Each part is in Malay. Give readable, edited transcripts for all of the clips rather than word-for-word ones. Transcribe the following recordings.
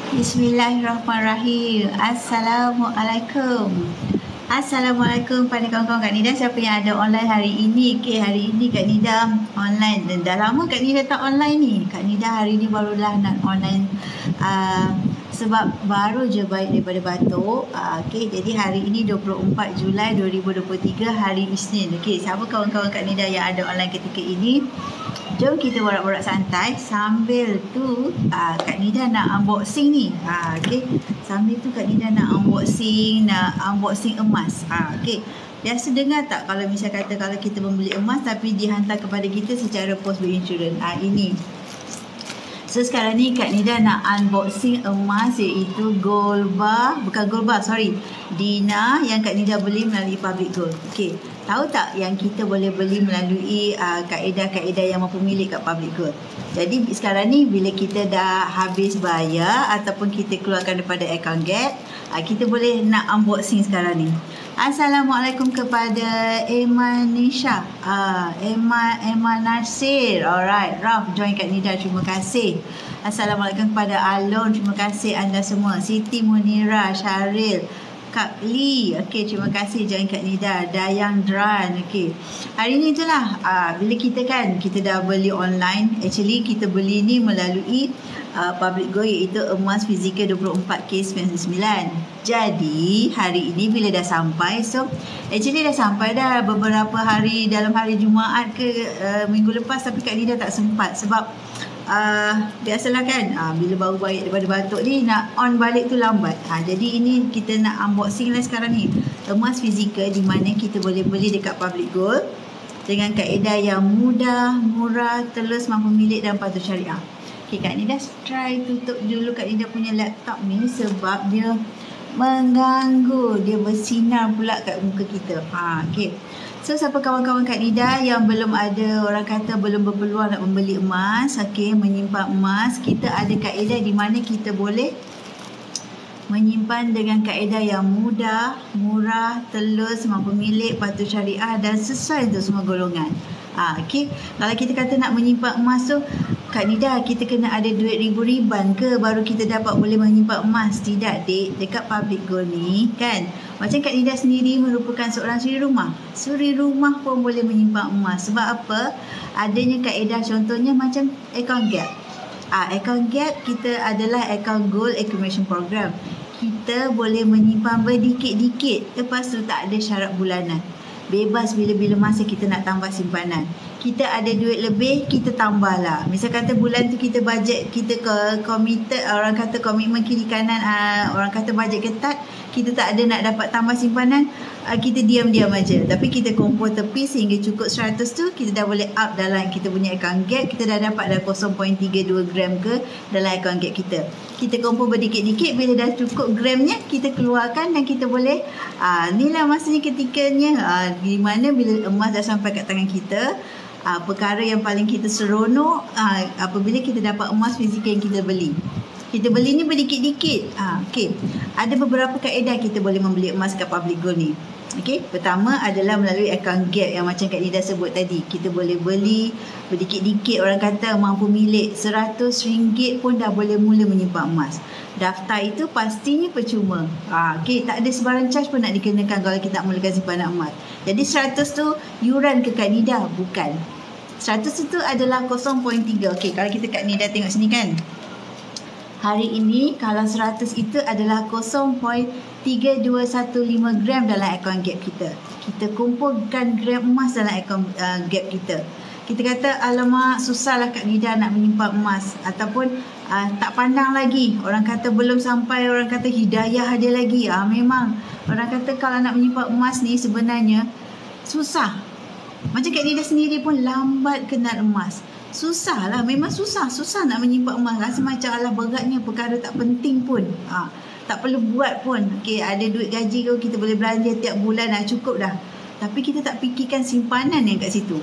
Bismillahirrahmanirrahim. Assalamualaikum. Assalamualaikum pada kawan-kawan Kak Nida. Siapa yang ada online hari ini? Hari ini Kak Nida online. Dan dah lama Kak Nida tak online ni. Kak Nida hari ni barulah nak online sebab baru je baik daripada batuk. Jadi hari ini 24 Julai 2023 hari Isnin. Siapa kawan-kawan Kak Nida yang ada online ketika ini? Jom kita borak-borak santai. Sambil tu Kak Nida nak unboxing ni. Sambil tu Kak Nida nak unboxing emas. Biasa dengar tak kalau misal kata kalau kita membeli emas tapi dihantar kepada kita secara pos berinsurans. Ini. So sekarang ni Kak Nida nak unboxing emas iaitu gold bar, bukan gold bar, Dina yang Kak Nida beli melalui Public Gold. Tahu tak yang kita boleh beli melalui kaedah-kaedah yang mampu milik kat Public Gold. Jadi sekarang ni bila kita dah habis bayar ataupun kita keluarkan daripada account Get, kita boleh nak unboxing sekarang ni. Assalamualaikum kepada Eman Nisha, Eman Nasir. Alright, Raf join Kak Nida, terima kasih. Assalamualaikum kepada Alon, terima kasih anda semua. Siti Munira, Syaril, Kak Lee, terima kasih join Kak Nida. Dayang Dran, hari ni itulah bila kita dah beli online. Actually kita beli ni melalui Public Gold iaitu emas fizikal 24K99. Jadi hari ini bila dah sampai, actually dah sampai dah beberapa hari, dalam hari Jumaat ke minggu lepas, tapi Kak Nida tak sempat sebab biasalah bila baru baik daripada batuk ni nak on balik tu lambat. Jadi ini kita nak unboxing lah sekarang ni. Emas fizikal di mana kita boleh beli dekat Public Gold dengan kaedah yang mudah, murah, telus, mampu milik dan patuh syariah. Kak Nida try tutup dulu Kak Nida punya laptop ni sebab dia mengganggu, dia bersinar pula kat muka kita. So siapa kawan-kawan Kak Nida yang belum ada, orang kata belum berpeluang nak membeli emas, menyimpan emas, kita ada kaedah di mana kita boleh menyimpan dengan kaedah yang mudah, murah, telus, mampu milik, patuh syariah dan sesuai untuk semua golongan. Kalau kita kata nak menyimpan emas tu, Kak Nida, kita kena ada duit ribu-riban ke baru kita dapat boleh menyimpan emas? Tidak, dek. Dekat Public Gold ni macam Kak Nida sendiri merupakan seorang suri rumah. Suri rumah pun boleh menyimpan emas. Sebab apa? Adanya kaedah, contohnya macam account Gap. Account Gap kita adalah account Gold Accumulation Program. Kita boleh menyimpan berdikit-dikit. Lepas tu tak ada syarat bulanan. Bebas bila-bila masa kita nak tambah simpanan. Kita ada duit lebih, kita tambah lah. Misal kata bulan tu kita bajet, kita committed, orang kata komitmen kiri kanan, orang kata bajet ketat, kita tak ada nak dapat tambah simpanan, kita diam-diam aja. Tapi kita kumpul tepi sehingga cukup 100 tu, kita dah boleh up dalam kita punya account Gap. Kita dah dapat dah 0.32 gram ke dalam account Gap kita. Kita kumpul berdikit-dikit, bila dah cukup gramnya, kita keluarkan dan kita boleh, inilah masanya ketikanya, di mana bila emas dah sampai kat tangan kita, perkara yang paling kita seronok apabila kita dapat emas fizikal yang kita beli. Kita beli ni berdikit-dikit. Ada beberapa kaedah kita boleh membeli emas kat Public Gold ni. Pertama adalah melalui account Gap yang macam Kak Nida sebut tadi. Kita boleh beli berdikit-dikit, orang kata mampu milik RM100 pun dah boleh mula menyimpan emas. Daftar itu pastinya percuma. Tak ada sebarang charge pun nak dikenakan kalau kita nak mulakan simpanan emas. Jadi 100 tu yuran ke Kak Nida? Bukan. 100 itu adalah 0.3. Kalau kita Kak Nida tengok sini kan. Hari ini kalau 100 itu adalah 0.3215 gram dalam akaun Gap kita. Kita kumpulkan gram emas dalam akaun Gap kita. Kita kata alamak susahlah Kak Nida nak menyimpan emas, ataupun tak pandang lagi. Orang kata belum sampai, orang kata hidayah ada lagi. Memang orang kata kalau nak menyimpan emas ni sebenarnya susah. Macam Kak Nida sendiri pun lambat kenal emas. Susah lah, memang susah nak menyimpan emas. Rasa macam alah beratnya, perkara tak penting pun, tak perlu buat pun. Ada duit gaji kita boleh belanja tiap bulan, cukup dah. Tapi kita tak fikirkan simpanan yang kat situ.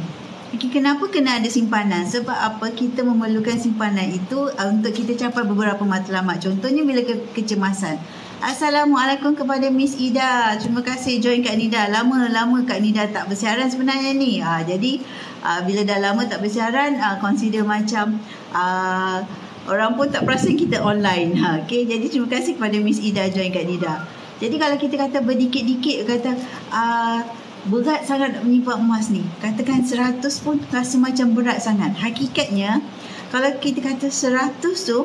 Kenapa kena ada simpanan? Sebab apa? Kita memerlukan simpanan itu untuk kita capai beberapa matlamat. Contohnya bila kecemasan. Assalamualaikum kepada Miss Ida. Terima kasih join Kak Nida. Lama-lama Kak Nida tak bersiaran sebenarnya ni. Jadi bila dah lama tak bersiaran, consider macam Orang pun tak perasan kita online. Okay, jadi terima kasih kepada Miss Ida join Kak Nida. Jadi kalau kita kata berdikit-dikit, kata berat sangat nak menyimpan emas ni, katakan 100 pun rasa macam berat sangat. Hakikatnya kalau kita kata 100 tu,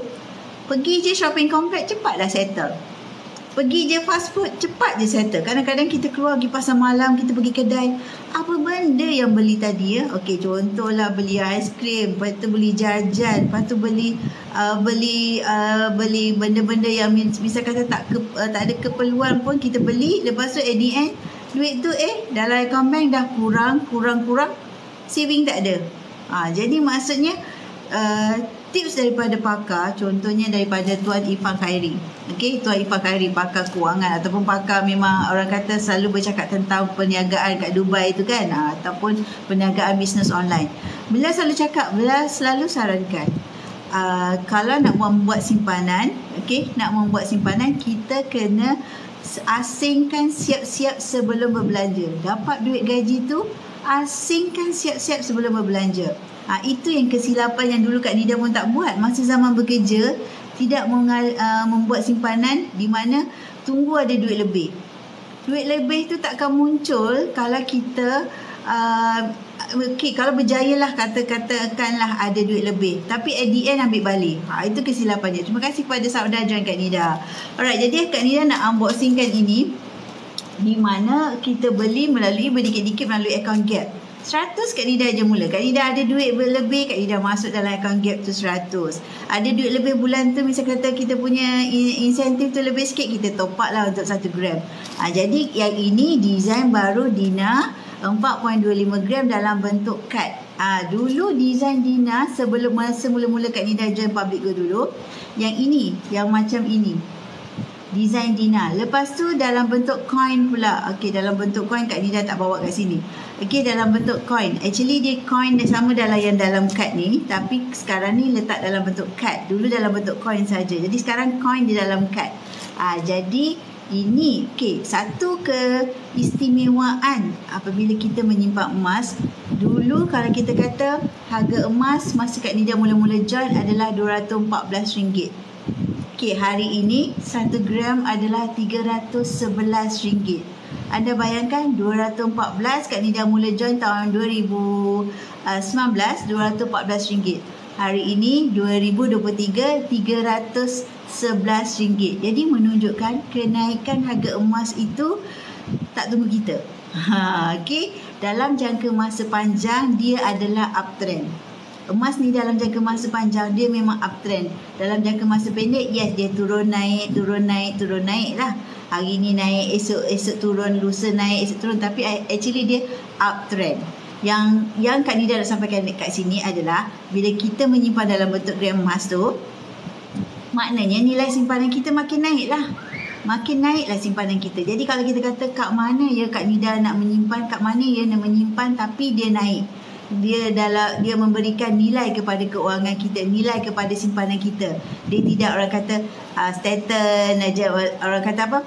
pergi je shopping complex cepatlah settle. Pergi je fast food, cepat je settle. Kadang-kadang kita keluar pergi pasar malam, kita pergi kedai, apa benda yang beli tadi ya? Okey, contohlah beli aiskrim, lepas tu beli jajan, lepas tu beli benda-benda yang misal kata tak ada keperluan pun kita beli. Lepas tu at the end, duit tu dalam account bank dah kurang, saving tak ada. Jadi maksudnya tips daripada pakar, contohnya daripada Tuan Irfan Khairi. Okey, Tuan Irfan Khairi, pakar kewangan ataupun pakar memang orang kata selalu bercakap tentang perniagaan kat Dubai tu kan, ataupun perniagaan bisnes online. Beliau selalu cakap, beliau selalu sarankan kalau nak membuat simpanan, nak membuat simpanan, kita kena asingkan siap-siap sebelum berbelanja. Dapat duit gaji tu, asingkan siap-siap sebelum berbelanja. Itu yang kesilapan yang dulu Kak Nida pun tak buat masa zaman bekerja, tidak membuat simpanan di mana tunggu ada duit lebih. Duit lebih tu takkan muncul kalau kita kalau berjayalah katakanlah ada duit lebih, tapi at the end ambil balik. Itu kesilapannya. Terima kasih kepada saudara join Kak Nida. Alright, jadi Kak Nida nak unboxingkan ini di mana kita beli melalui berdikit-dikit melalui account Gap. 100 Kak Nida je mula. Kak Nida ada duit lebih, Kak Nida masuk dalam account Gap tu 100. Ada duit lebih bulan tu, misal kata kita punya insentif tu lebih sikit, kita top up lah untuk 1 gram. Jadi yang ini design baru Dina 4.25 gram dalam bentuk kad. Dulu design Dina sebelum masa mula-mula Kak Nida join Public Go dulu, yang ini, yang macam ini, design Dina. Lepas tu dalam bentuk coin pula. Okey, dalam bentuk coin Kak Nida tak bawa kat sini. Okey, dalam bentuk coin. Actually dia coin dia sama dalam yang dalam kad ni, tapi sekarang ni letak dalam bentuk kad. Dulu dalam bentuk coin saja. Jadi sekarang coin di dalam kad. Jadi ini satu keistimewaan apabila kita menyimpan emas. Dulu kalau kita kata harga emas masa Kak Nida mula-mula join adalah RM214. Hari ini 1 gram adalah RM311. Anda bayangkan 214, Kak Nida mula join tahun 2019, RM214. Hari ini 2023, RM311. Jadi menunjukkan kenaikan harga emas itu tak tunggu kita. Dalam jangka masa panjang dia adalah uptrend. Emas ni dalam jangka masa panjang dia memang uptrend. Dalam jangka masa pendek, yes, dia turun naik lah. Hari ni naik, esok turun, lusa naik, esok turun. Tapi actually dia uptrend. Yang Kak Nida nak sampaikan kat sini adalah bila kita menyimpan dalam bentuk gram emas tu, maknanya nilai simpanan kita makin naik lah. Makin naiklah simpanan kita. Jadi kalau kita kata kat mana ya Kak Nida nak menyimpan, kat mana ya nak menyimpan tapi dia naik. Dia memberikan nilai kepada keuangan kita, nilai kepada simpanan kita. Dia tidak orang kata staten aja, orang kata apa?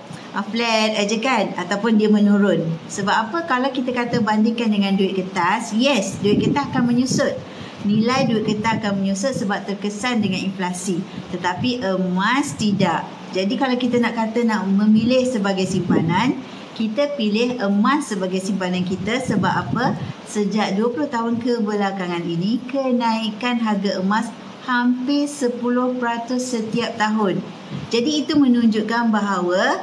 Flat aja kan, ataupun dia menurun. Sebab apa? Kalau kita kata bandingkan dengan duit kertas, yes, duit kertas akan menyusut. Nilai duit kertas akan menyusut sebab terkesan dengan inflasi. Tetapi emas tidak. Jadi kalau kita nak kata nak memilih sebagai simpanan, kita pilih emas sebagai simpanan kita. Sebab apa? Sejak 20 tahun kebelakangan ini, kenaikan harga emas hampir 10% setiap tahun. Jadi itu menunjukkan bahawa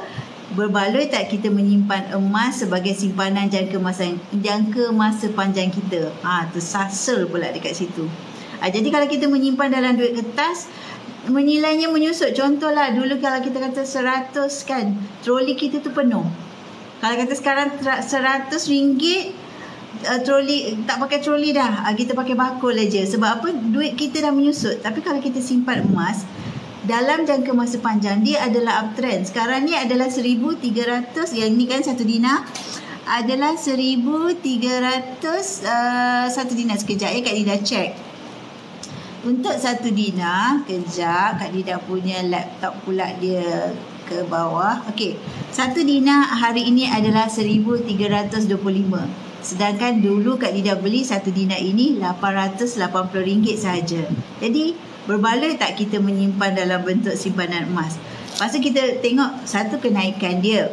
berbaloi tak kita menyimpan emas sebagai simpanan jangka masa panjang kita. Tersasul pula dekat situ. Jadi kalau kita menyimpan dalam duit kertas, nilainya menyusut. Contohlah dulu kalau kita kata 100 kan, troli kita tu penuh. Kalau kata sekarang RM100, troli tak pakai troli dah, kita pakai bakul aja. Sebab apa? Duit kita dah menyusut. Tapi kalau kita simpan emas dalam jangka masa panjang, dia adalah uptrend. Sekarang ni adalah 1,300. Yang ni kan 1 dinar adalah 1,300 1 dinar. Sekejap Kak Nida check. Untuk 1 dinar, kejap Kak Nida punya laptop pula dia ke bawah. Okey, 1 dinar hari ini adalah 1,325. Sedangkan dulu Kak Nida beli 1 dinar ini RM880 sahaja. Jadi Berbaloi tak kita menyimpan dalam bentuk simpanan emas? Lepas tu kita tengok satu kenaikan dia.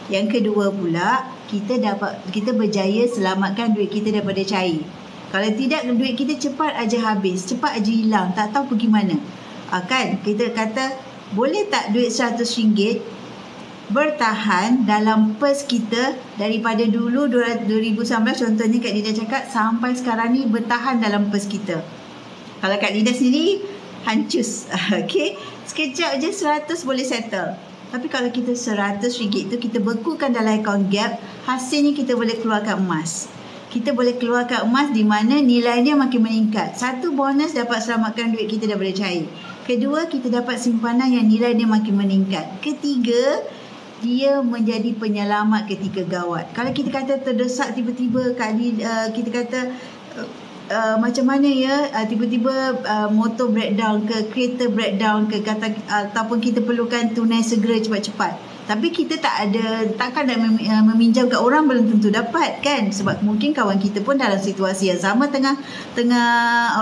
Yang kedua pula, kita berjaya selamatkan duit kita daripada cair. Kalau tidak, duit kita cepat aja habis, cepat aja hilang, tak tahu pergi mana. Kan kita kata, boleh tak duit RM100 bertahan dalam pers kita daripada dulu 2019, contohnya Kak Nida cakap, sampai sekarang ni bertahan dalam pers kita. Kalau Kak Nida sendiri hancus, okay, sekejap je 100 boleh settle. Tapi kalau kita RM100 tu kita bekukan dalam akaun Gap, hasilnya kita boleh keluarkan emas. Kita boleh keluarkan emas di mana nilainya makin meningkat. Satu, bonus dapat selamatkan duit kita daripada cair. Kedua, kita dapat simpanan yang nilainya makin meningkat. Ketiga, dia menjadi penyelamat ketika gawat. Kalau kita kata terdesak tiba-tiba, kita kata macam mana ya, tiba-tiba motor breakdown ke, kereta breakdown ke, ataupun kita perlukan tunai segera cepat-cepat. Tapi kita takkan nak meminjam kat orang, belum tentu dapat kan, sebab mungkin kawan kita pun dalam situasi yang sama, tengah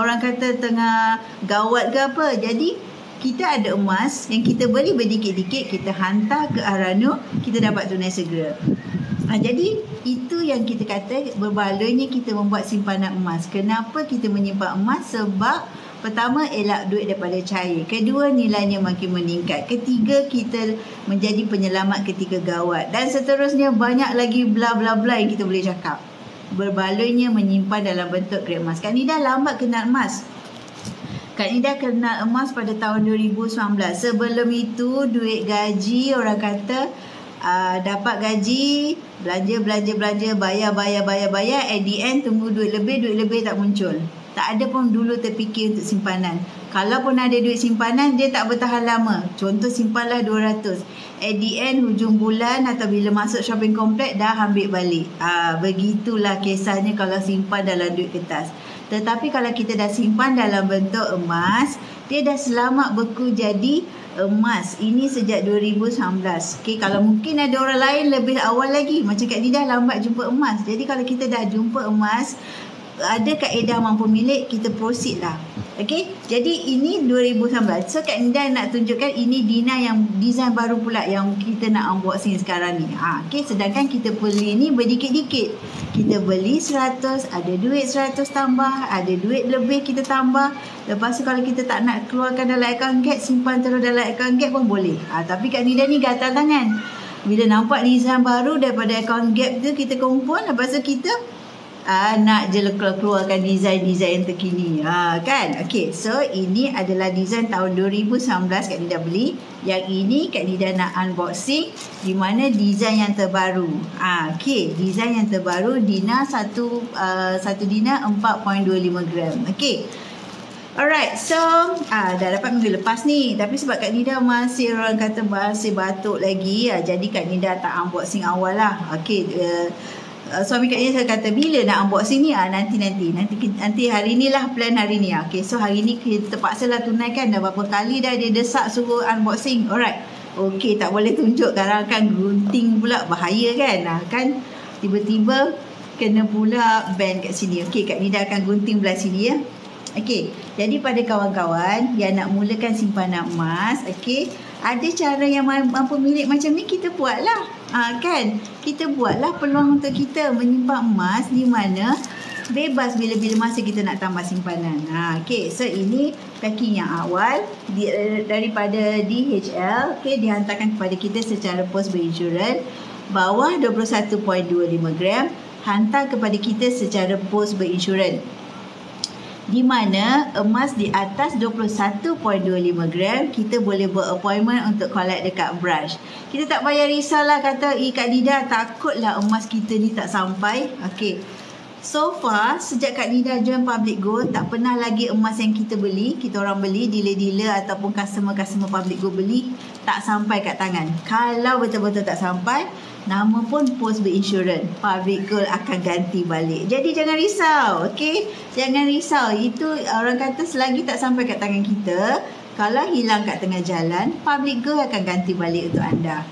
orang kata tengah gawat ke apa. Jadi kita ada emas yang kita beli berdikit-dikit, kita hantar ke Arano, kita dapat tunai segera. Jadi itu yang kita kata berbaloinya kita membuat simpanan emas. Kenapa kita menyimpan emas? Sebab pertama, elak duit daripada cair. Kedua, nilainya makin meningkat. Ketiga, kita menjadi penyelamat ketika gawat. Dan seterusnya banyak lagi bla bla bla yang kita boleh cakap. Berbaloinya menyimpan dalam bentuk grade emas. Kak Nida lambat kenal emas. Kak Nida kenal emas pada tahun 2019. Sebelum itu, duit gaji, orang kata dapat gaji, belanja, bayar. At the end, tunggu duit lebih tak muncul. Tak ada pun dulu terfikir untuk simpanan. Kalau pun ada duit simpanan, dia tak bertahan lama. Contoh, simpanlah 200. At the end, hujung bulan atau bila masuk shopping komplek, dah ambil balik. Begitulah kisahnya kalau simpan dalam duit kertas. Tetapi kalau kita dah simpan dalam bentuk emas, dia dah selamat beku jadi emas. Ini sejak 2019. Okay, kalau mungkin ada orang lain lebih awal lagi, macam Kak Nida lambat jumpa emas. Jadi kalau kita dah jumpa emas, ada kaedah mampu milik, kita proceed lah. Okay, jadi ini 2019. So Kak Nida nak tunjukkan ini Dina yang design baru pula yang kita nak unboxing sekarang ni. Okay, sedangkan kita beli ni berdikit-dikit. Kita beli 100, ada duit 100 tambah, ada duit lebih kita tambah. Lepas tu kalau kita tak nak keluarkan dalam akaun Gap, simpan terus dalam akaun Gap pun boleh. Tapi Kak Nida ni gatal tangan. Bila nampak design baru daripada akaun Gap tu, kita kumpul, lepas tu kita nak je keluarkan design-design yang terkini. Kan? Okay, so ini adalah design tahun 2019 Kak Nida beli. Yang ini Kak Nida nak unboxing, di mana design yang terbaru. Okay, design yang terbaru Dina satu Dina 4.25 gram. Okay. Alright, so dah dapat minggu lepas ni. Tapi sebab Kak Nida masih, orang kata masih batuk lagi, jadi Kak Nida tak unboxing awal lah. Okay, suami Kak Nida kata bila nak unboxing ni, nanti hari ni lah, plan hari ni. Okay, so hari ni kita terpaksa lah tunaikan. Dah berapa kali dah dia desak suruh unboxing. Alright, okay, tak boleh tunjuk sekarang kan, gunting pula, bahaya kan. Kan tiba-tiba kena pula ban kat sini. Okay, Kak Nida akan gunting belah sini ya. Okay, jadi pada kawan-kawan yang nak mulakan simpanan emas, okay, ada cara yang mampu milik macam ni, kita buatlah. Kan, kita buatlah peluang untuk kita menyimpan emas, di mana bebas bila-bila masa kita nak tambah simpanan. Okay, so ini packing yang awal daripada DHL. Okay, dihantarkan kepada kita secara pos berinsurans. Bawah 21.25 gram, hantar kepada kita secara pos berinsurans. Di mana emas di atas 21.25 gram, kita boleh buat appointment untuk collect dekat branch. Kita tak payah risaulah kata, Kak Nida takutlah emas kita ni tak sampai. Okay, so far sejak Kak Nida join Public Gold, tak pernah lagi emas yang kita orang beli, dealer-dealer ataupun customer Public Gold beli, tak sampai kat tangan. Kalau betul-betul tak sampai, nama pun pos berinsurans, Public Gold akan ganti balik. Jadi jangan risau, okay? Jangan risau. Itu orang kata selagi tak sampai kat tangan kita, Kalau hilang kat tengah jalan, Public Go akan ganti balik untuk anda.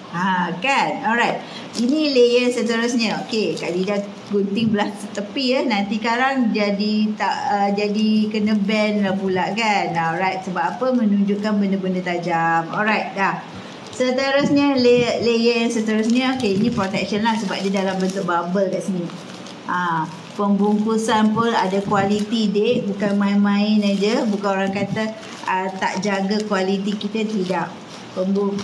Kan? Alright. Ini layer seterusnya. Okey, Kak Nida gunting belah tepi ya. Nanti sekarang jadi kena ban lah pula kan. Alright, sebab apa? Menunjukkan benda-benda tajam. Alright, dah. Seterusnya layer yang seterusnya. Okey, ini protection lah sebab dia dalam bentuk bubble kat sini. Pembungkusan pun ada kualiti dek, bukan main-main aja. Bukan orang kata tak jaga kualiti kita, tidak.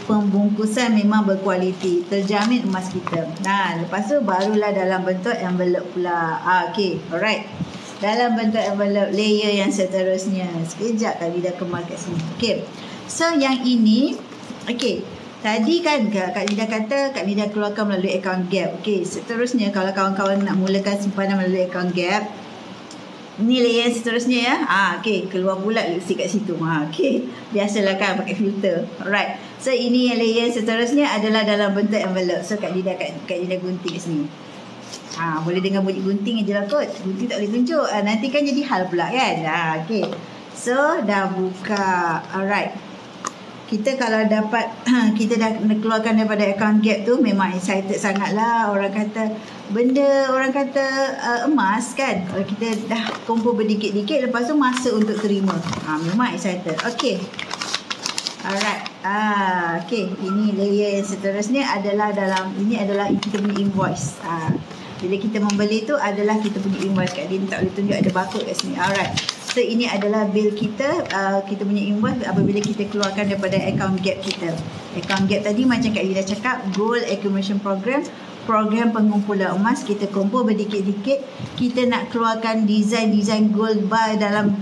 Pembungkusan memang berkualiti, terjamin emas kita. Lepas tu barulah dalam bentuk envelope pula. Okey, alright. Dalam bentuk envelope layer yang seterusnya. Sekejap kali dah kemas kat sini. Okey. So yang ini, okey. Tadi kan Kak Nida kata Kak Nida keluarkan melalui account gap. Okey, seterusnya kalau kawan-kawan nak mulakan simpanan melalui account gap, ini layer seterusnya ya. Okey, keluar pula lipstick kat situ. Okey, biasalah kan pakai filter. Alright. So ini yang layer seterusnya adalah dalam bentuk envelope. So Kak Nida gunting kat sini. Boleh dengar bunyi gunting je lah kot. Gunting tak boleh tunjuk. Nanti kan jadi hal pula kan. Okey. So dah buka. Alright. Kita kalau dapat kita dah keluarkan daripada account gap tu, memang excited sangatlah. Orang kata emas kan, kalau kita dah kumpul berdikit-dikit, lepas tu masa untuk terima. Memang excited. Okey. Alright. Okey, ini layer yang seterusnya adalah kita punya invoice. Bila kita membeli tu adalah kita punya invoice kat dia, tak boleh tunjuk ada barcode kat sini. Alright. So ini adalah bill kita, kita punya invoice apabila kita keluarkan daripada account gap kita. Account gap tadi macam Kak Ida cakap, Gold Accumulation Program, program pengumpulan emas. Kita kumpul berdikit-dikit, kita nak keluarkan design gold bar dalam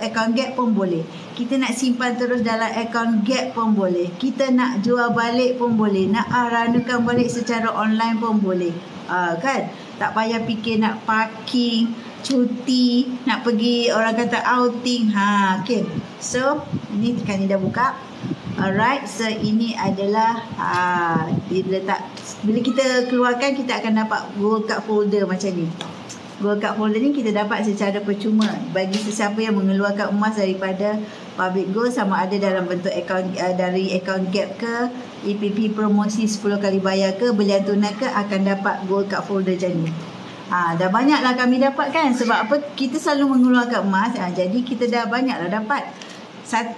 account gap pun boleh. Kita nak simpan terus dalam account gap pun boleh. Kita nak jual balik pun boleh. Nak ranukan balik secara online pun boleh. Kan? Tak payah fikir nak parking, cuti, nak pergi orang kata outing. Okay. So ini kan dah buka. Alright. So ini adalah bila kita keluarkan, kita akan dapat gold card folder macam ni. Gold card folder ni kita dapat secara percuma bagi sesiapa yang mengeluarkan emas daripada Public Go, sama ada dalam bentuk dari account gap ke, EPP promosi 10 kali bayar ke, belian tunai ke, akan dapat gold card folder macam ni. Dah banyaklah kami dapat kan, sebab apa? Kita selalu mengeluarkan emas, jadi kita dah banyaklah dapat.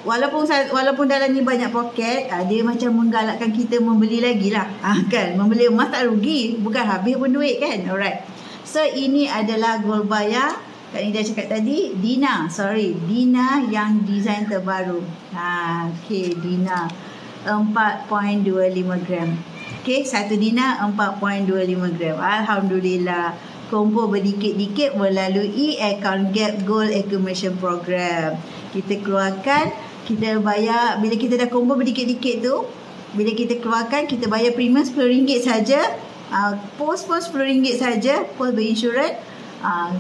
Walaupun dalam ni banyak poket, dia macam menggalakkan kita membeli lagi lah. Kan, membeli emas tak rugi, bukan habis pun duit kan. Alright. So ini adalah gold bar ya. Kak Nida cakap tadi, Dina yang design terbaru. Okay, Dina 4.25 gram. Okay, satu Dina 4.25 gram. Alhamdulillah. Kumpul berdikit-dikit melalui account gap Gold Accumulation Program. Kita keluarkan, kita bayar, bila kita dah kumpul berdikit-dikit tu, bila kita keluarkan, kita bayar premium RM10 saja. Post pun RM10 saja, post berinsurans.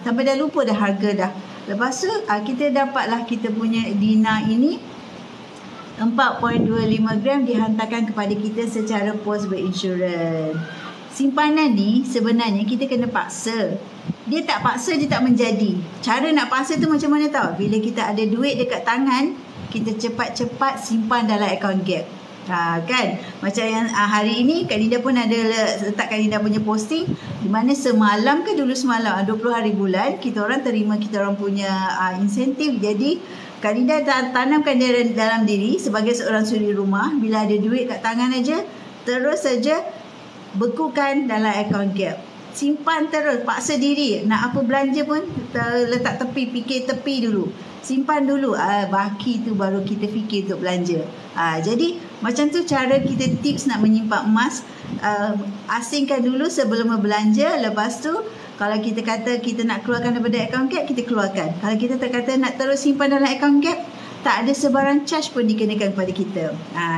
Sampai dah lupa dah harga dah. Lepas tu kita dapatlah kita punya Dina ini 4.25 gram dihantarkan kepada kita secara post berinsurans. Simpanan ni sebenarnya kita kena paksa. Dia tak paksa, dia tak menjadi. Cara nak paksa tu macam mana tahu? Bila kita ada duit dekat tangan, kita cepat-cepat simpan dalam account gap. Kan? Macam yang hari ini Kak Nida pun ada letak Kak Nida punya posting, di mana semalam 20 hari bulan kita orang terima kita orang punya insentif. Jadi Kak Nida tanamkan dalam diri sebagai seorang suri rumah, bila ada duit kat tangan aja, terus saja bekukan dalam account gap. Simpan terus, paksa diri. Nak apa belanja pun letak tepi, fikir tepi dulu. Simpan dulu, baki tu baru kita fikir untuk belanja. Jadi macam tu cara kita tips nak menyimpan emas. Asingkan dulu sebelum belanja. Lepas tu kalau kita kata kita nak keluarkan daripada account gap, kita keluarkan. Kalau kita kata nak terus simpan dalam account gap, tak ada sebarang charge pun dikenakan kepada kita.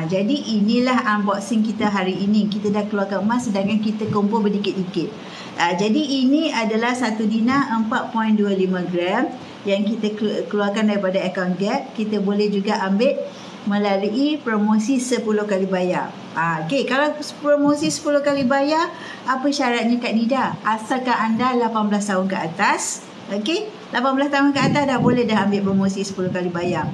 Jadi inilah unboxing kita hari ini. Kita dah keluarkan emas sedangkan kita kumpul berdikit-dikit. Jadi ini adalah satu Dina 4.25 gram yang kita keluarkan daripada account gap. Kita boleh juga ambil melalui promosi 10 kali bayar. Okay, kalau promosi 10 kali bayar, apa syaratnya Kak Nida? Asalkan anda 18 tahun ke atas. Okay, 18 tahun ke atas dah boleh dah ambil promosi 10 kali bayar.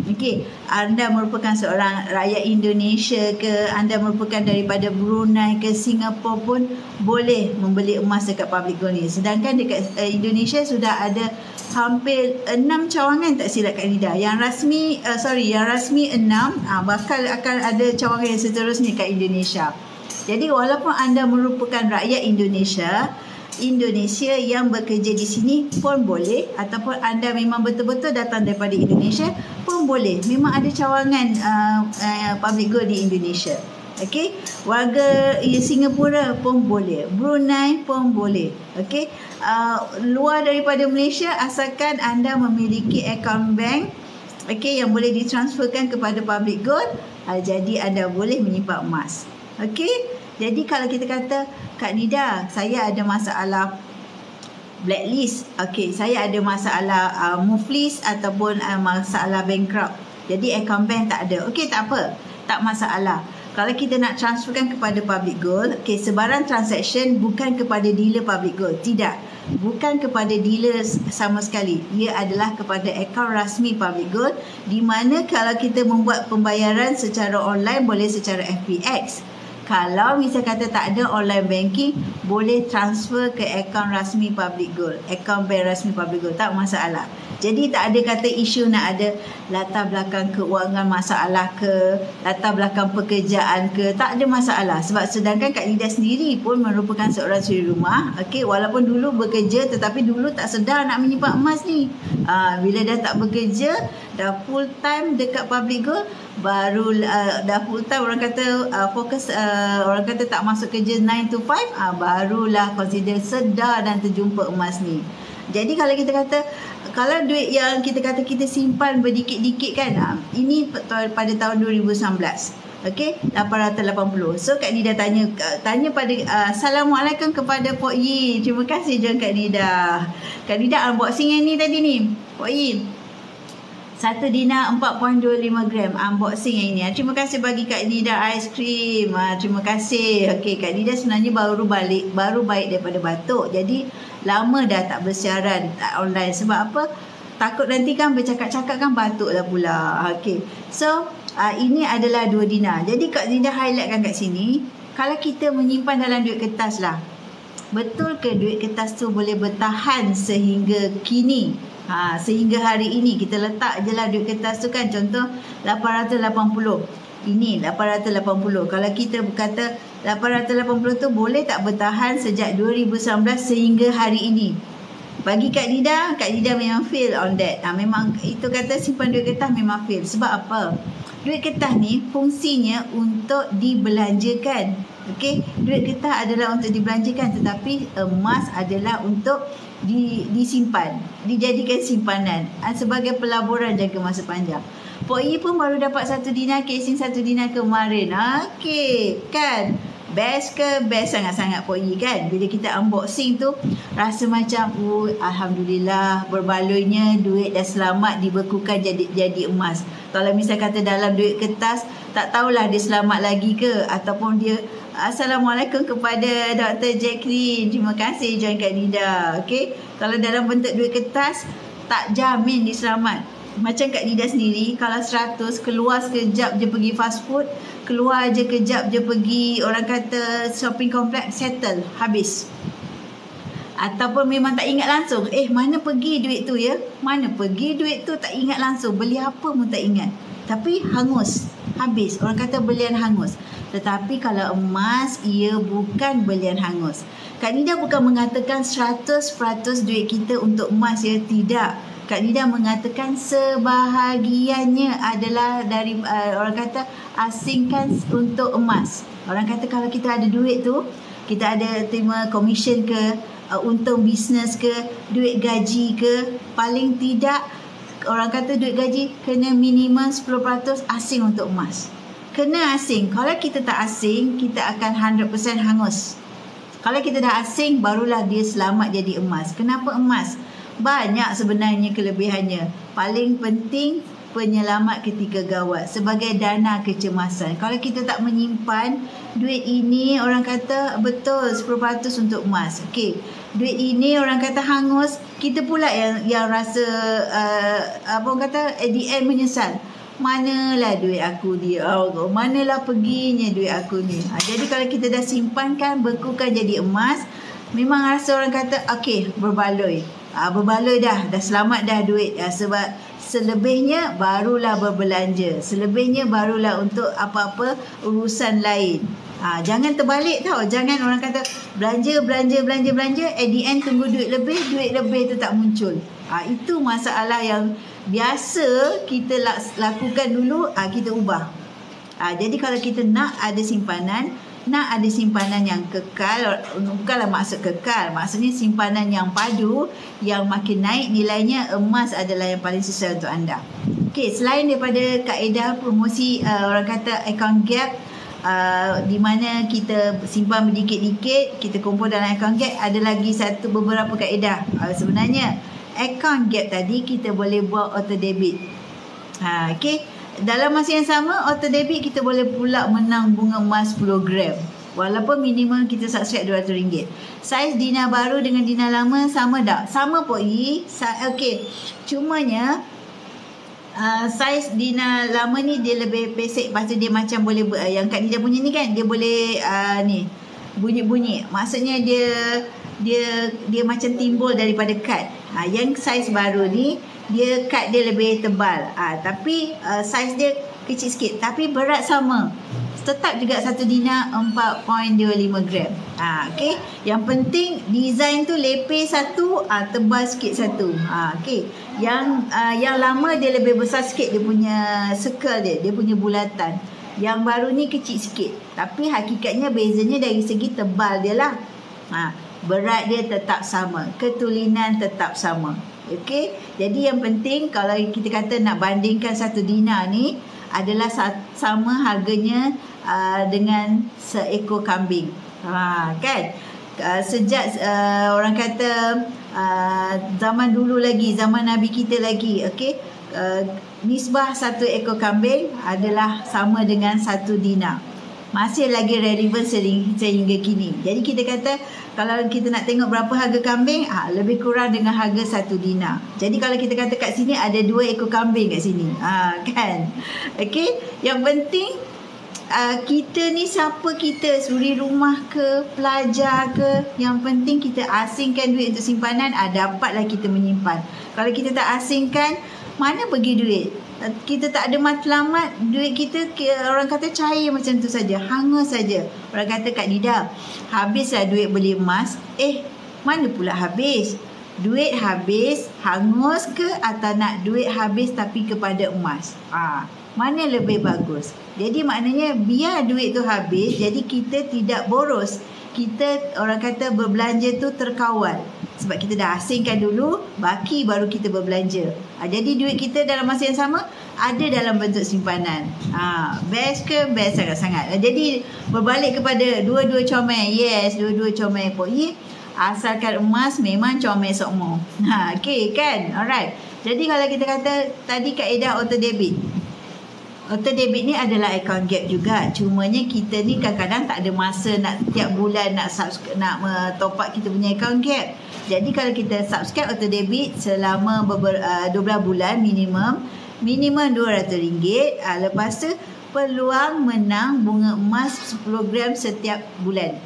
Okey, anda merupakan seorang rakyat Indonesia ke, anda merupakan daripada Brunei ke, Singapura pun boleh membeli emas dekat public gold ni. Sedangkan dekat Indonesia sudah ada hampir 6 cawangan tak silap Kak Nida. Yang rasmi 6, bakal akan ada cawangan yang seterusnya kat Indonesia. Jadi walaupun anda merupakan rakyat Indonesia yang bekerja di sini pun boleh, ataupun anda memang betul-betul datang daripada Indonesia pun boleh. Memang ada cawangan public gold di Indonesia. Okey, warga Singapura pun boleh, Brunei pun boleh. Okey, luar daripada Malaysia asalkan anda memiliki akaun bank, okey, yang boleh ditransferkan kepada public gold, jadi anda boleh menyimpan emas. Okey, jadi kalau kita kata, Kak Nida, saya ada masalah blacklist. Okey, saya ada masalah muflis ataupun masalah bankrupt. Jadi akaun bank tak ada. Okey, tak apa. Tak masalah. Kalau kita nak transferkan kepada public gold, okey, sebarang transaction bukan kepada dealer public gold. Tidak. Bukan kepada dealer sama sekali. Ia adalah kepada akaun rasmi public gold, di mana kalau kita membuat pembayaran secara online boleh secara FPX. Kalau misal kata tak ada online banking, boleh transfer ke akaun rasmi public gold, akaun bank rasmi public gold, tak masalah. Jadi tak ada kata isu nak ada latar belakang keuangan masalah ke, latar belakang pekerjaan ke, tak ada masalah. Sebab sedangkan Kak Nida sendiri pun merupakan seorang suri rumah, okey, walaupun dulu bekerja tetapi dulu tak sedar nak menyimpan emas ni. Bila dah tak bekerja, dah full time dekat public gold, baru dah full time orang kata fokus, orang kata tak masuk kerja 9 to 5, barulah consider sedar dan terjumpa emas ni. Jadi kalau kita kata, kalau duit yang kita kata kita simpan berdikit-dikit kan, ini pada tahun 2019, okey, 880. So Kak Nida tanya pada Assalamualaikum kepada Pok Yi. Terima kasih John Kak Nida. Kak Nida unboxing yang ni tadi ni, Pok Yi. 1 dinar 4.25 gram unboxing yang ini. Terima kasih bagi Kak Nida aiskrim. Terima kasih. Okey, Kak Nida sebenarnya baru baik daripada batuk. Jadi lama dah tak bersiaran, tak online. Sebab apa? Takut nanti kan bercakap-cakap kan batuk lah pula. Okey. So, ini adalah 2 dinar. Jadi Kak Nida highlightkan kat sini, kalau kita menyimpan dalam duit kertas lah, betul ke duit kertas tu boleh bertahan sehingga kini? Sehingga hari ini kita letak je lah duit kertas tu kan, contoh 880. Ini 880. Kalau kita berkata 880 tu boleh tak bertahan sejak 2019 sehingga hari ini? Bagi Kak Nida memang fail on that. Memang itu kata simpan duit kertas memang fail. Sebab apa? Duit kertas ni fungsinya untuk dibelanjakan. Okey, duit kertas adalah untuk dibelanjakan, tetapi emas adalah untuk disimpan, dijadikan simpanan sebagai pelaburan jangka masa panjang. Pok Yi pun baru dapat 1 dinar, casing 1 dinar kemarin. Okey, kan? Best ke? Best sangat-sangat Pok Yi kan? Bila kita unboxing tu, rasa macam alhamdulillah, berbaloi-nya duit dah selamat dibekukan jadi emas. Kalau misal kata dalam duit kertas, tak tahulah dia selamat lagi ke, ataupun dia Assalamualaikum kepada Dr. Jacqueline. Terima kasih join Kak Nida. Okey, kalau dalam bentuk duit kertas, tak jamin dia selamat. Macam Kak Nida sendiri, kalau 100, keluar sekejap je pergi fast food, keluar je kejap je pergi orang kata shopping complex, settle, habis. Ataupun memang tak ingat langsung, mana pergi duit tu ya? Mana pergi duit tu, tak ingat langsung. Beli apa pun tak ingat. Tapi hangus, habis. Orang kata belian hangus. Tetapi kalau emas, ia bukan belian hangus. Kak Nida bukan mengatakan 100% duit kita untuk emas ya, tidak. Kak Nida mengatakan sebahagiannya adalah dari orang kata asingkan untuk emas. Orang kata kalau kita ada duit tu, kita ada terima komisen ke, untung bisnes ke, duit gaji ke, paling tidak orang kata duit gaji kena minimum 10% asing untuk emas. Kena asing. Kalau kita tak asing, kita akan 100% hangus. Kalau kita dah asing, barulah dia selamat jadi emas. Kenapa emas? Banyak sebenarnya kelebihannya. Paling penting, penyelamat ketika gawat. Sebagai dana kecemasan. Kalau kita tak menyimpan, duit ini orang kata betul 10% untuk emas. Okey. Duit ini orang kata hangus, kita pula yang rasa apa orang kata at the end menyesal. manalah duit aku dia, manalah perginya duit aku ni. Jadi kalau kita dah simpankan, bekukan jadi emas, memang rasa orang kata okey, berbaloi. Berbaloi dah selamat dah duit. Sebab selebihnya barulah berbelanja. Selebihnya barulah untuk apa-apa urusan lain. Jangan terbalik tau. Jangan orang kata belanja. At the end tunggu duit lebih tu tak muncul. Itu masalah yang biasa kita lakukan dulu, kita ubah. Jadi kalau kita nak ada simpanan yang kekal, bukanlah maksud kekal, maksudnya simpanan yang padu, yang makin naik nilainya, emas adalah yang paling sesuai untuk anda. Okey, selain daripada kaedah promosi orang kata account gap, di mana kita simpan berdikit-dikit, kita kumpul dalam account gap, ada lagi beberapa kaedah. Sebenarnya account gap tadi kita boleh buat auto debit. Okey. Dalam masa yang sama, auto debit kita boleh pula menang bunga emas 10 gram. Walaupun minimum kita subscribe RM200. Saiz Dina baru dengan Dina lama sama tak? Sama Poi. Okey. Cumanya saiz Dina lama ni dia lebih pesek. Lepas tu dia macam boleh yang Kak Nida punya ni kan, dia boleh ni bunyi-bunyi. Maksudnya dia macam timbul daripada kad. Yang saiz baru ni kad dia lebih tebal. Tapi saiz dia kecil sikit, tapi berat sama. Tetap juga 1 Dina 4.25 gram. Okey. Yang penting design tu lepis satu, tebal sikit satu. Okey. Yang lama dia lebih besar sikit, dia punya circle dia punya bulatan. Yang baru ni kecil sikit. Tapi hakikatnya bezanya dari segi tebal dia lah. Berat dia tetap sama, ketulinan tetap sama. Okey. Jadi yang penting kalau kita kata nak bandingkan 1 Dina ni adalah sama harganya dengan seekor kambing. Kan? Sejak orang kata zaman dulu lagi, zaman Nabi kita lagi, okey, nisbah 1 ekor kambing adalah sama dengan 1 Dina. Masih lagi relevan sehingga kini. Jadi kita kata kalau kita nak tengok berapa harga kambing, lebih kurang dengan harga 1 Dina. Jadi kalau kita kata kat sini ada 2 ekor kambing kat sini, kan? Okey, yang penting kita ni siapa kita, suri rumah ke, pelajar ke, yang penting kita asingkan duit untuk simpanan, dapatlah kita menyimpan. Kalau kita tak asingkan, mana pergi duit? Kita tak ada matlamat, duit kita orang kata cair macam tu saja, hangus saja. Orang kata Kak Nida, habislah duit beli emas. Mana pula habis? Duit habis, hangus ke, atau nak duit habis tapi kepada emas? Mana lebih bagus? Jadi maknanya biar duit tu habis, jadi kita tidak boros. Kita orang kata berbelanja tu terkawal. Sebab kita dah asingkan dulu, baki baru kita berbelanja. Jadi duit kita dalam masa yang sama ada dalam bentuk simpanan. Best ke? Best sangat-sangat. Jadi berbalik kepada dua-dua comel. Yes, dua-dua comel Poi. Asalkan emas memang comel sokmo. Okay kan? Alright. Jadi kalau kita kata tadi kaedah auto debit. Auto debit ni adalah account gap juga. Cumanya kita ni kadang-kadang tak ada masa nak tiap bulan nak top up kita punya account gap. Jadi kalau kita subscribe auto debit selama 12 bulan minimum RM200. Lepas tu peluang menang bunga emas 10 gram setiap bulan.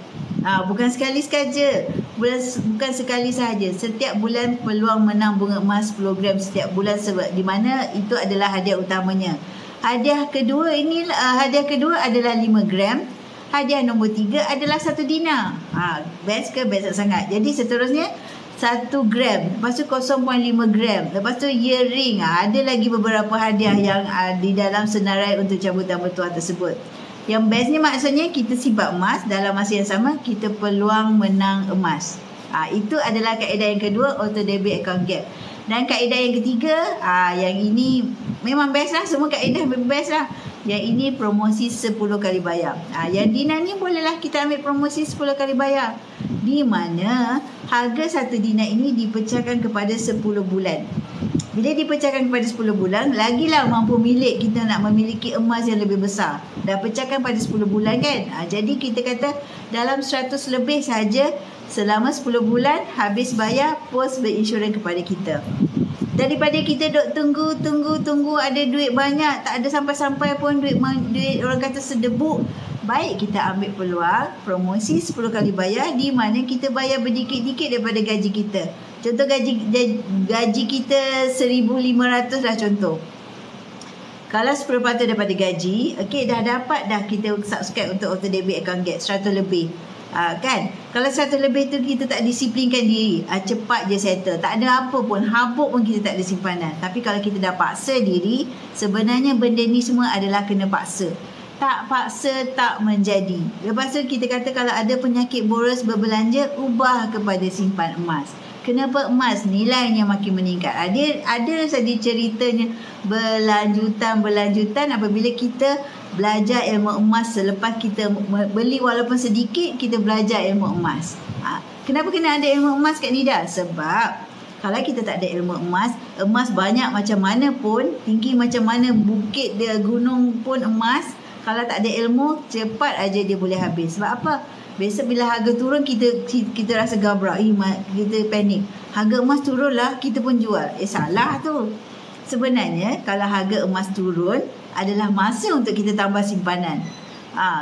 Bukan sekali sahaja. Bukan sekali sahaja. Setiap bulan peluang menang bunga emas 10 gram setiap bulan, sebab di mana itu adalah hadiah utamanya. Hadiah kedua adalah 5 gram. Hadiah nombor 3 adalah 1 Dina. Best ke? Best sangat. Jadi seterusnya 1 gram. Lepas tu 0.5 gram. Lepas tu earring. Ada lagi beberapa hadiah yang di dalam senarai untuk cabutan bertuah tersebut. Yang bestnya maksudnya kita simpan emas, dalam masa yang sama kita peluang menang emas. Itu adalah kaedah yang kedua, auto debit account gap. Dan kaedah yang ketiga, yang ini memang best lah. Semua kaedah best lah. Yang ini promosi 10 kali bayar. Yang Dina ni bolehlah kita ambil promosi 10 kali bayar. Di mana harga 1 Dina ini dipecahkan kepada 10 bulan. Bila dipecahkan kepada 10 bulan, lagilah mampu milik kita nak memiliki emas yang lebih besar. Dah pecahkan pada 10 bulan kan? Jadi kita kata dalam 100 lebih saja selama 10 bulan habis bayar pos berinsurans kepada kita. Daripada kita duk tunggu ada duit banyak, tak ada sampai-sampai pun duit orang kata sedebuk. Baik kita ambil peluang promosi 10 kali bayar, di mana kita bayar berdikit-dikit daripada gaji kita. Contoh gaji kita 1,500 lah contoh. Kalau 10% daripada gaji, okey, dah dapat dah kita subscribe untuk auto debit account Get 100 lebih. Kan, kalau 100 lebih tu kita tak disiplinkan diri, cepat je settle, tak ada apa pun, habuk pun kita tak ada simpanan. Tapi kalau kita dah paksa diri, sebenarnya benda ni semua adalah kena paksa. Tak paksa tak menjadi. Lepas tu kita kata kalau ada penyakit boros berbelanja, ubah kepada simpan emas. Kenapa emas nilainya makin meningkat? Ada saja ceritanya berlanjutan apabila kita belajar ilmu emas. Selepas kita beli walaupun sedikit, kita belajar ilmu emas. Kenapa kena ada ilmu emas, Kak Nida? Sebab kalau kita tak ada ilmu emas banyak macam mana pun, tinggi macam mana bukit dia, gunung pun emas, kalau tak ada ilmu, cepat aja dia boleh habis. Sebab apa? Besok bila harga turun, kita rasa gabrak, kita panik. Harga emas turun lah, kita pun jual. Salah tu. Sebenarnya kalau harga emas turun adalah masa untuk kita tambah simpanan.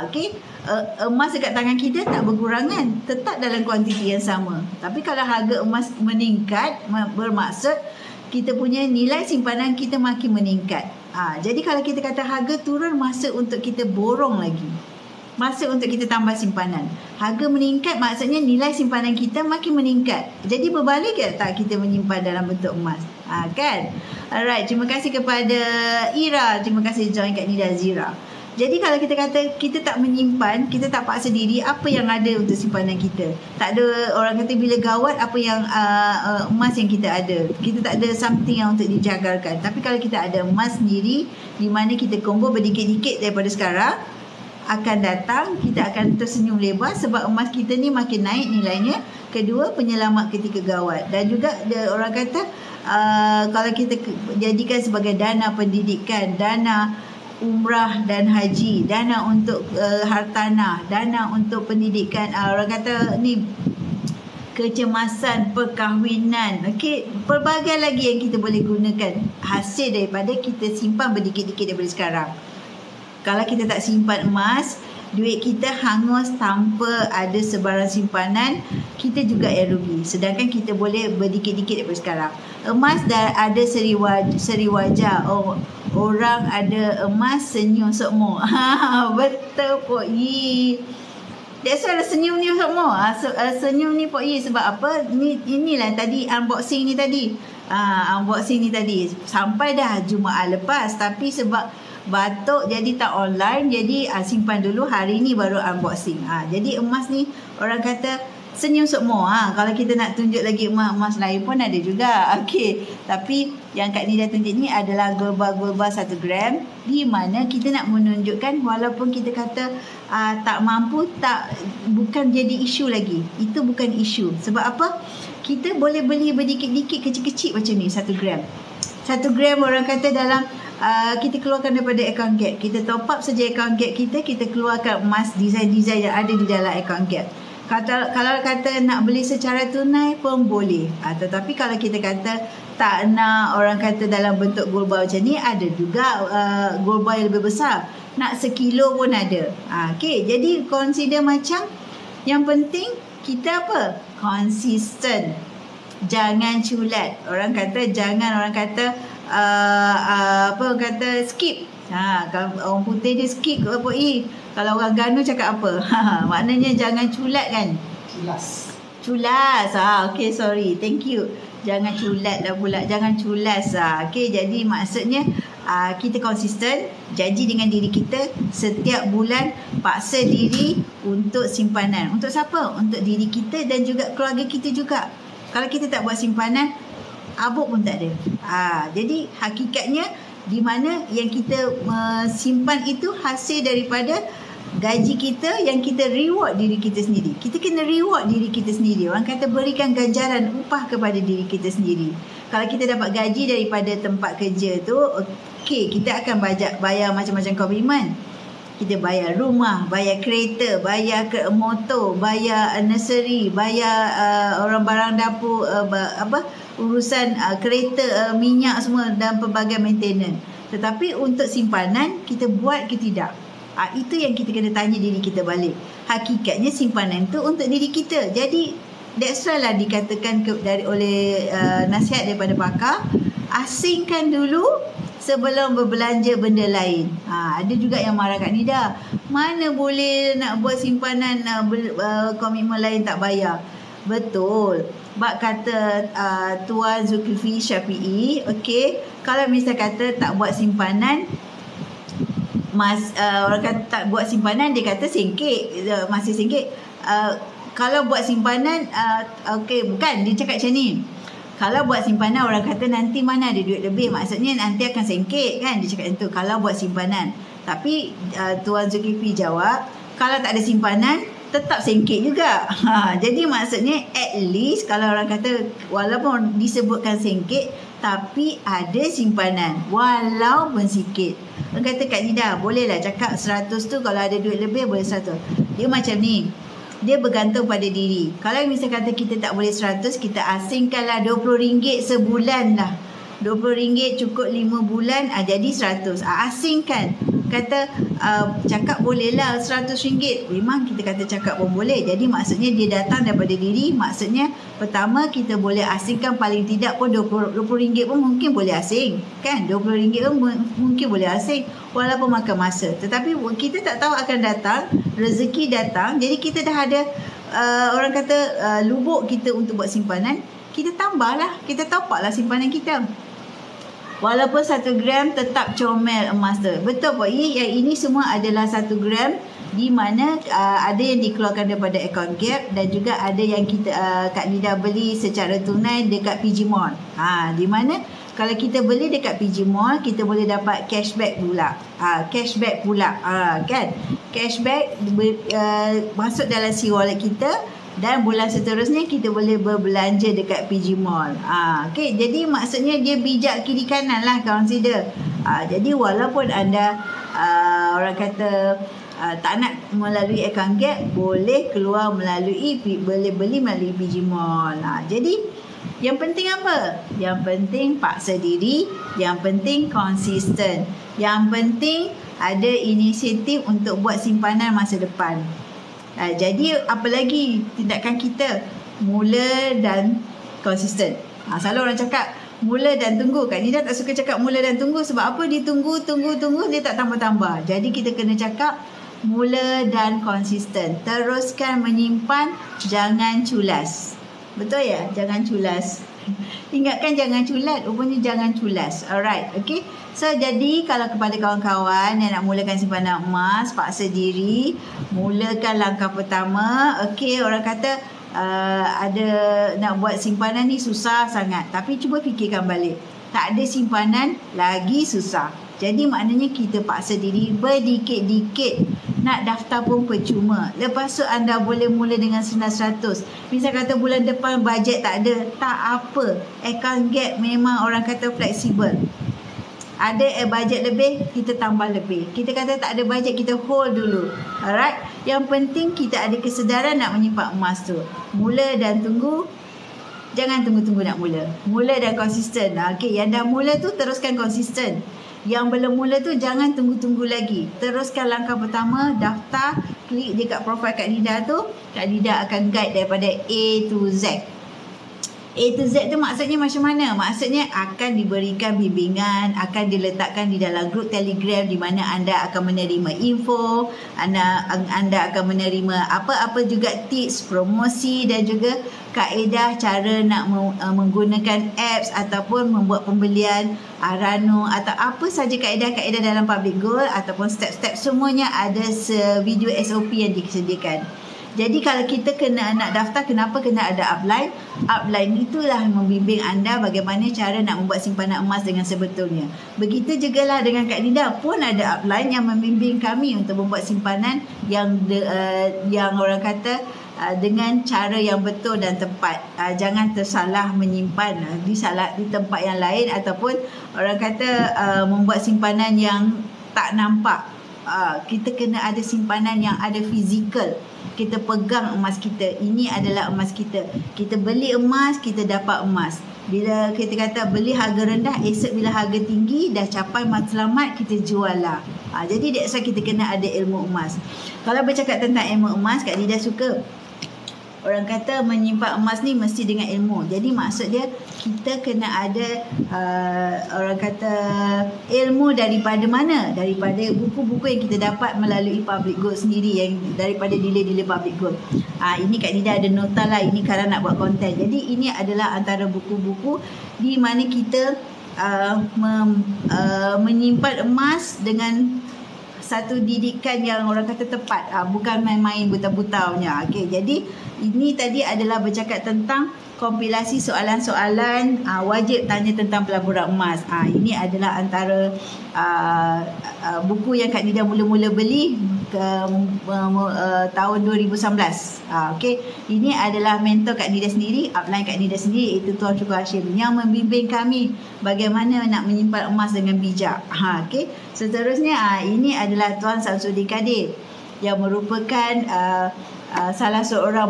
Okey, emas dekat tangan kita tak berkurangan, tetap dalam kuantiti yang sama. Tapi kalau harga emas meningkat, bermaksud kita punya nilai simpanan kita makin meningkat. Jadi kalau kita kata harga turun, masa untuk kita borong lagi, masa untuk kita tambah simpanan. Harga meningkat maksudnya nilai simpanan kita makin meningkat. Jadi berbalik ke tak kita menyimpan dalam bentuk emas? Kan? Alright, terima kasih kepada Ira. Terima kasih join Kak Nida Zira. Jadi kalau kita kata kita tak menyimpan, kita tak paksa diri, apa yang ada untuk simpanan kita? Tak ada, orang kata bila gawat, apa yang emas yang kita ada. Kita tak ada something yang untuk dijagalkan. Tapi kalau kita ada emas sendiri, di mana kita combo berdikit-dikit daripada sekarang, akan datang, kita akan tersenyum lebar sebab emas kita ni makin naik nilainya. Kedua, penyelamat ketika gawat. Dan juga orang kata kalau kita jadikan sebagai dana pendidikan, dana umrah dan haji, dana untuk hartanah, dana untuk pendidikan, orang kata ni kecemasan perkahwinan, okey, pelbagai lagi yang kita boleh gunakan hasil daripada kita simpan berdikit-dikit daripada sekarang. Kalau kita tak simpan emas, duit kita hangus tanpa ada sebarang simpanan, kita juga yang rugi. Sedangkan kita boleh berdikit-dikit daripada sekarang. Emas dah ada seri wajah. Orang ada emas, senyum sokmo. Betul Pok Yi. That's why senyum ni sokmo. Senyum ni Pok Yi sebab apa? Inilah tadi unboxing ni tadi. Unboxing ni tadi. Sampai dah Jumaat lepas. Tapi sebab batuk jadi tak online, jadi simpan dulu, hari ni baru unboxing. Jadi emas ni orang kata senyum sokmo. Kalau kita nak tunjuk lagi emas lain pun ada juga. Okey, tapi yang Kak Nida tunjuk ni adalah global 1 gram, di mana kita nak menunjukkan walaupun kita kata tak mampu, bukan jadi isu lagi. Itu bukan isu. Sebab apa? Kita boleh beli berdikit-dikit, kecil-kecil macam ni 1 gram. 1 gram orang kata dalam kita keluarkan daripada akaun Get. Kita top up saja akaun Get kita keluarkan emas design-design yang ada di dalam akaun Get. Kalau kata nak beli secara tunai pun boleh. Tetapi kalau kita kata tak nak, orang kata dalam bentuk gold bar macam ni, ada juga gold bar yang lebih besar. Nak 1 kilo pun ada. Okay, jadi consider macam yang penting kita apa? Konsisten. Jangan culat. Orang kata apa kata skip. Kalau orang putih dia skip ke apa? Kalau orang Ganu cakap apa? Maknanya jangan culat kan? Culas. Okay, sorry. Thank you. Jangan culat dah pula. Jangan culas. Okay, jadi maksudnya kita konsisten, janji dengan diri kita setiap bulan, paksa diri untuk simpanan. Untuk siapa? Untuk diri kita dan juga keluarga kita juga. Kalau kita tak buat simpanan, abuk pun tak ada. Jadi hakikatnya di mana yang kita simpan itu hasil daripada gaji kita yang kita reward diri kita sendiri. Kita kena reward diri kita sendiri. Orang kata berikan ganjaran upah kepada diri kita sendiri. Kalau kita dapat gaji daripada tempat kerja tu, okey, kita akan bayar macam-macam komitmen. Kita bayar rumah, bayar kereta, bayar motor, bayar nursery, bayar orang barang dapur, urusan kereta, minyak semua dan pelbagai maintenance. Tetapi untuk simpanan, kita buat ke tidak? Itu yang kita kena tanya diri kita balik. Hakikatnya simpanan tu untuk diri kita. Jadi that's why lah dikatakan oleh nasihat daripada pakar, asingkan dulu sebelum berbelanja benda lain. Ada juga yang marah Kak Nida, mana boleh nak buat simpanan, komitmen lain tak bayar. Betul. Bak kata Tuan Zulkifli Syafi'i, okey, kalau misal kata tak buat simpanan, orang kata tak buat simpanan, dia kata singkit, masih singkit. Kalau buat simpanan, okey, bukan, dia cakap macam ni. Kalau buat simpanan, orang kata nanti mana ada duit lebih, maksudnya nanti akan singkit kan, dia cakap itu kalau buat simpanan. Tapi Tuan Zulkifli jawab, kalau tak ada simpanan tetap singkit juga. Jadi maksudnya at least kalau orang kata walaupun disebutkan singkit, tapi ada simpanan walaupun sikit. Orang kata Kak Nida, bolehlah cakap 100 tu kalau ada duit lebih boleh 100. Dia macam ni, dia bergantung pada diri. Kalau misal kata kita tak boleh 100, kita asingkanlah RM20 sebulan lah. RM20 cukup 5 bulan, jadi 100. Asingkan. Kata cakap bolehlah RM100. Memang kita kata cakap pun boleh. Jadi maksudnya dia datang daripada diri. Maksudnya pertama kita boleh asingkan paling tidak pun RM20 pun mungkin boleh asing. Kan? RM20 pun mungkin boleh asing walaupun makan masa. Tetapi kita tak tahu akan datang, rezeki datang. Jadi kita dah ada orang kata lubuk kita untuk buat simpanan. Kita tambahlah, kita topaklah simpanan kita. Walaupun 1 gram tetap comel emas tu. Betul Pak I, yang ini semua adalah 1 gram, di mana ada yang dikeluarkan daripada account Gap dan juga ada yang kita Kak Nida beli secara tunai dekat PG Mall. Di mana kalau kita beli dekat PG Mall, kita boleh dapat cashback pula. Cashback pula. Kan? Cashback masuk dalam wallet kita. Dan bulan seterusnya kita boleh berbelanja dekat PG Mall. Okay, jadi maksudnya dia bijak kiri kanan lah consider. Jadi walaupun anda orang kata tak nak melalui account Gap, boleh keluar melalui, boleh beli melalui PG Mall. Jadi yang penting apa? Yang penting paksa diri, yang penting konsisten, yang penting ada inisiatif untuk buat simpanan masa depan. Jadi apa lagi tindakan kita? Mula dan konsisten. Selalu orang cakap mula dan tunggu. Kak Nida tak suka cakap mula dan tunggu. Sebab apa? Dia tunggu, dia tak tambah-tambah. Jadi kita kena cakap mula dan konsisten. Teruskan menyimpan, jangan culas. Betul ya? Jangan culas. Ingatkan jangan culat, rupanya jangan culas. Alright, okay. So jadi kalau kepada kawan-kawan yang nak mulakan simpanan emas, paksa diri, mulakan langkah pertama. Okay, orang kata ada nak buat simpanan ni susah sangat. Tapi cuba fikirkan balik, tak ada simpanan lagi susah. Jadi maknanya kita paksa diri berdikit-dikit. Nak daftar pun percuma. Lepas tu anda boleh mula dengan senang 100. Misal kata bulan depan bajet tak ada, tak apa. Account Gap memang orang kata fleksibel. Ada bajet lebih, kita tambah lebih. Kita kata tak ada bajet, kita hold dulu. Alright. Yang penting kita ada kesedaran nak menyimpan emas tu. Mula dan tunggu. Jangan tunggu-tunggu nak mula. Mula dan konsisten. Okay, yang dah mula tu teruskan konsisten. Yang belum mula tu jangan tunggu-tunggu lagi. Teruskan langkah pertama, daftar, klik dekat profil Kak Nida tu. Kak Nida akan guide daripada A to Z. A to Z tu maksudnya macam mana? Maksudnya akan diberikan bimbingan, akan diletakkan di dalam grup Telegram di mana anda akan menerima info, anda akan menerima apa-apa juga tips, promosi dan juga kaedah cara nak menggunakan apps ataupun membuat pembelian Rano atau apa saja kaedah-kaedah dalam public goal ataupun step-step, semuanya ada video SOP yang disediakan. Jadi kalau kita nak daftar, kenapa kena ada upline? Upline itulah membimbing anda bagaimana cara nak membuat simpanan emas dengan sebetulnya. Begitu juga lah dengan Kak Nida pun ada upline yang membimbing kami untuk membuat simpanan yang orang kata dengan cara yang betul dan tepat. Jangan tersalah menyimpan di tempat yang lain ataupun orang kata membuat simpanan yang tak nampak. kita kena ada simpanan yang ada fizikal. Kita pegang emas kita. Ini adalah emas kita. Kita beli emas, kita dapat emas. Bila kita kata beli harga rendah, esok bila harga tinggi dah capai matlamat, kita jual lah. Jadi that's why kita kena ada ilmu emas. Kalau bercakap tentang ilmu emas, Kak Nida suka. Orang kata menyimpan emas ni mesti dengan ilmu. Jadi maksud dia kita kena ada orang kata ilmu daripada mana? Daripada buku-buku yang kita dapat melalui public good sendiri, yang daripada dealer-dealer public good. Ini Kak Nida ada nota lah, ini kalau nak buat konten. Jadi ini adalah antara buku-buku di mana kita menyimpan emas dengan satu didikan yang orang kata tepat, bukan main-main buta-buta punya. Okey, jadi ini tadi adalah bercakap tentang kompilasi soalan-soalan wajib tanya tentang pelaburan emas. Ini adalah antara buku yang Kak Nida mula-mula beli tahun 2019. Okey, ini adalah mentor Kak Nida sendiri, upline Kak Nida sendiri, iaitu Tuan Syukur Hashim, yang membimbing kami bagaimana nak menyimpan emas dengan bijak. Okey, seterusnya ini adalah Tuan Samsudin Kadir, yang merupakan salah seorang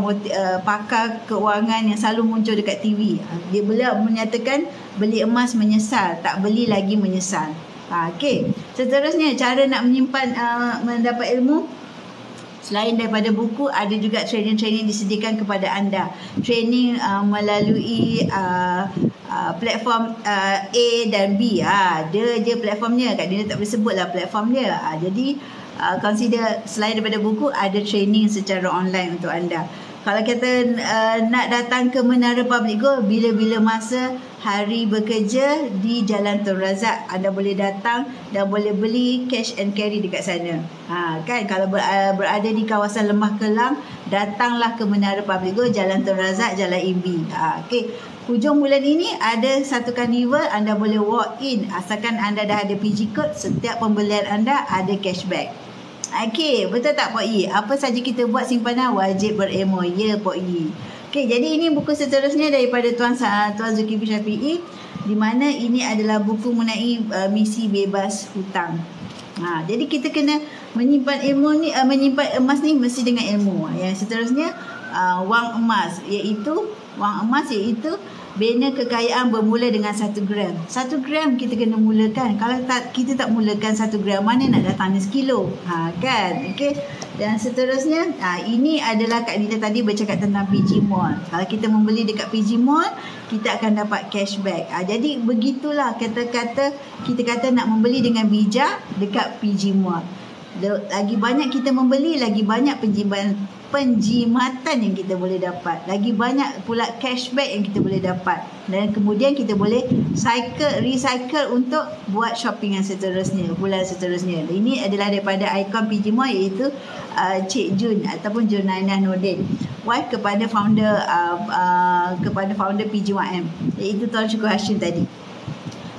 pakar keuangan yang selalu muncul dekat TV. Beliau menyatakan beli emas menyesal, tak beli lagi menyesal. Okey, seterusnya cara nak menyimpan mendapat ilmu. Selain daripada buku, ada juga training-training disediakan kepada anda. Training melalui platform A dan B. Dia je platformnya. Kak Nida tak boleh sebut lah platform dia. Jadi consider selain daripada buku, ada training secara online untuk anda. Kalau kita nak datang ke Menara Public Good, bila-bila masa hari bekerja di Jalan Tun Razak, anda boleh datang dan boleh beli cash and carry dekat sana. Kan, kalau berada di kawasan Lembah Kelang, datanglah ke Menara Public Good, Jalan Tun Razak, Jalan Imbi. Okey, hujung bulan ini ada satu carnival, anda boleh walk in asalkan anda dah ada PG code. Setiap pembelian anda ada cashback. Okey, betul tak Pok Yi? Apa saja kita buat simpanan wajib berilmu. Ya Pok Yi. Okey, jadi ini buku seterusnya daripada Tuan Zulkifli Syafiee, di mana ini adalah buku mengenai misi bebas hutang. Jadi kita kena menyimpan ilmu ni, menyimpan emas ni mesti dengan ilmu. Yang seterusnya wang emas, iaitu bina kekayaan bermula dengan 1 gram. 1 gram kita kena mulakan. Kalau kita tak mulakan 1 gram, mana nak datang 1 kilo? Kan? Okey. Dan seterusnya, ini adalah Kak Nida tadi bercakap tentang PG Mall. Kalau kita membeli dekat PG Mall, kita akan dapat cashback. Jadi begitulah kita kata nak membeli dengan bijak dekat PG Mall. Lagi banyak kita membeli, lagi banyak penjimatan yang kita boleh dapat, lagi banyak pula cashback yang kita boleh dapat, dan kemudian kita boleh recycle untuk buat shopping yang seterusnya, bulan seterusnya. Ini adalah daripada ikon PG Mall, iaitu Cik Jun ataupun Junainah Nordin, wife kepada founder PG1M, iaitu Tuan Syukur Hashim tadi.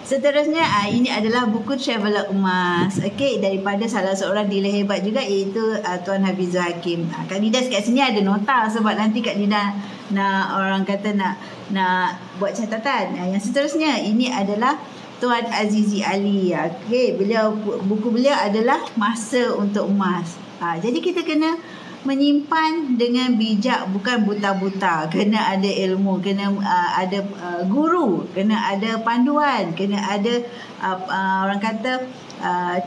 Seterusnya, ini adalah buku Traveller Emas. Okey, daripada salah seorang dealer hebat juga, iaitu Tuan Hafizul Hakim. Kak Nida kat sini ada nota sebab nanti Kak Nida nak orang kata nak buat catatan. Yang seterusnya, ini adalah Tuan Azizi Ali. Okey, buku beliau adalah Masa untuk Emas. Jadi kita kena menyimpan dengan bijak, bukan buta-buta. Kena ada ilmu, kena ada guru, kena ada panduan, kena ada orang kata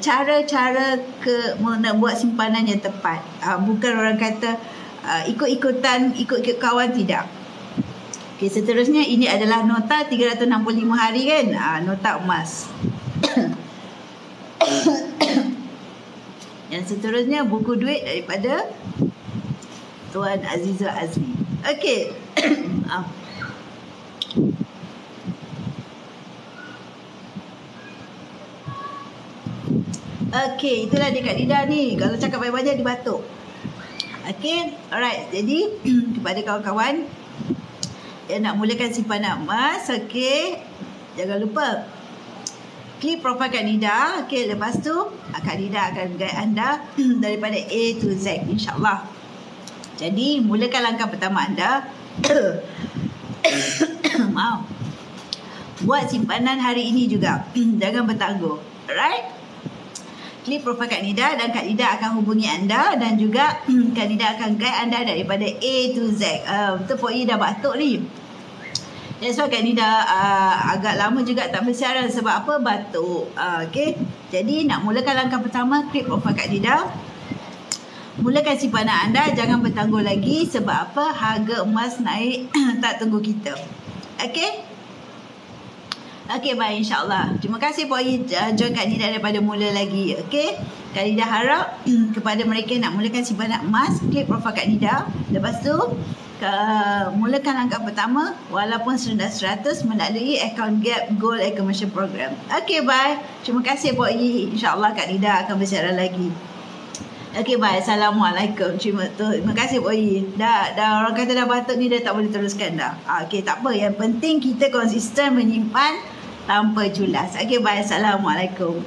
cara-cara nak buat simpanan yang tepat. Bukan orang kata ikut-ikutan, ikut kawan, tidak. Okey, seterusnya ini adalah nota 365 hari kan, nota emas. Yang seterusnya buku duit daripada Tuan Azizul Azmi. Okey. Okey, itulah dia Kak Nida ni. Kalau cakap banyak-banyak dia batuk. Okey, alright. Jadi kepada kawan-kawan yang nak mulakan simpanan emas, okey, jangan lupa klik profil Kak Nida. Okey, lepas tu Kak Nida akan guide anda daripada A to Z, insya-Allah. Jadi mulakan langkah pertama anda. Maaf. Buat simpanan hari ini juga. Jangan bertangguh. Alright? klik profil Kak Nida dan Kak Nida akan hubungi anda dan juga Kak Nida akan guide anda daripada A to Z. Betul Pok Yi dah batuk ni. That's why Kak Nida agak lama juga tak bersiaran sebab apa? Batuk. Okay. Jadi nak mulakan langkah pertama, klik profil Kak Nida. Mulakan simpanan anda, jangan bertangguh lagi sebab apa? Harga emas naik tak tunggu kita. Okay. Okey, baik, insyaAllah. Terima kasih Pok Yi join Kak Nida daripada mula lagi. Okey, Kak Nida harap kepada mereka yang nak mulakan simpanan emas, klik profil Kak Nida. Lepas tu, mulakan langkah pertama walaupun sudah 100 melalui account Gap Gold Accumulation Program. Okey, bye. Terima kasih Pok Yi. InsyaAllah Kak Nida akan bersiaran lagi. Okey, bye. Assalamualaikum. Terima kasih Pok Yi. Dah orang kata dah batuk ni dah tak boleh teruskan dah. Okey, tak apa. Yang penting kita konsisten menyimpan tanpa culas. Okey, bye. Assalamualaikum.